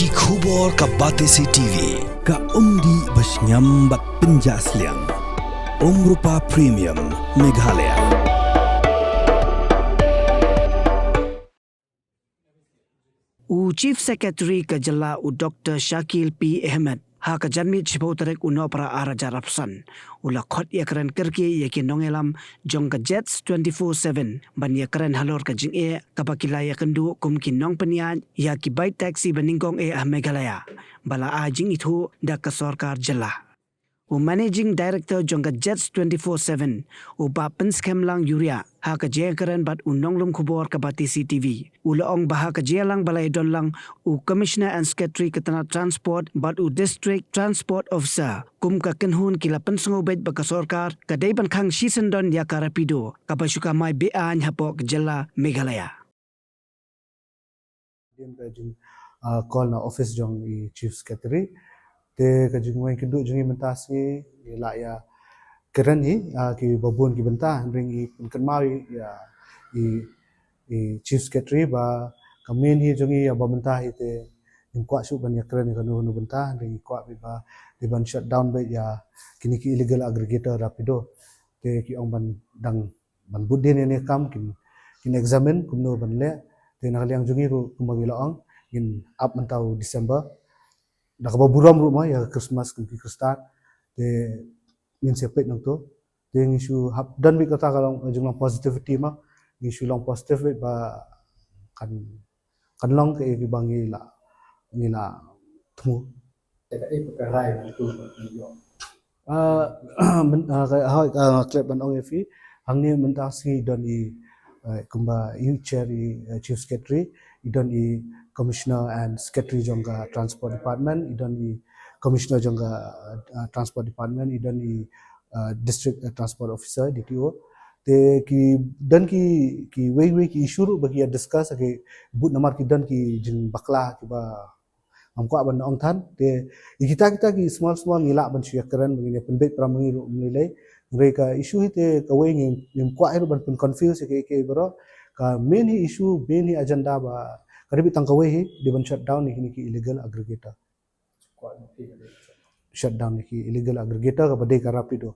ki khubor ka Batesi TV ka umdi basnyambak penjasliang Rupa Premium Meghalaya. Chief Secretary ka jala Dr. Shakil P. Ahmed ha ka janmi chipotarek para araja rapsan ula khot yakran kerki yakin nongelam jong ka jets 24/7 ban yakran halor ka jing e kapakila yakendu kumkin nong penian ya ki Beit taxi baningkong e Meghalaya bala ajing itu dak ka sarkar jala Managing Director jong ka jets 24/7 ba penskem lang yuria ha ka jekaran bat nonglum khubor ka Batesi TV ulaong baha ka jelang balai don lang Commissioner and Secretary Ketana Transport bat District Transport Officer kum ka kenhun kila pensngobet ba ka sarkar ka daiban Khang sisendon ya ka Rapido ka Kamai Be-Aiñ hapok jala Meghalaya. Call na office jong i Chief Secretary te kajungway keduk jungi mentasi la ya keren hi ki babun ki bentah ring i Kamai ya i Chief Secretary ba kamin hi jungi ya ba mentah te kwa su ban ya keren ka nu bentah ring kwa ba di ban shutdown ba ya kini ki illegal aggregator Rapido te ki ong ban dang ban budin ne kam kin examine kumno ban le te nakaliang jungi ru kumagi laong in up mentau December dah kababuram rumah ya Christmas kempi Kristan de min sepet nang tu de ngisu hap dan bi kata kalau jumlah positivity mah ngisu long positive ba kan long ke bangi la temu tapi perkara itu klub ban ong fi hangni mentasi dan i kumba i chair Chief Secretary dan i Commissioner and Secretary jongga Transport Department dan i Commissioner jongga Transport Department dan i District Transport Officer DTO te ki way ki issue bagi discuss ke but namar ki dan ki jing bakla ki ba amko ban ong than te kita ki small ngila ban syia keren begini penbet pramangi menilai mereka isu te kawai ngim kwa ban pun confuse ke bro ka main issue main agenda ba karibi tangkawai di ban shutdown ni illegal aggregator shutdown ni illegal aggregator ka badai ka Rapido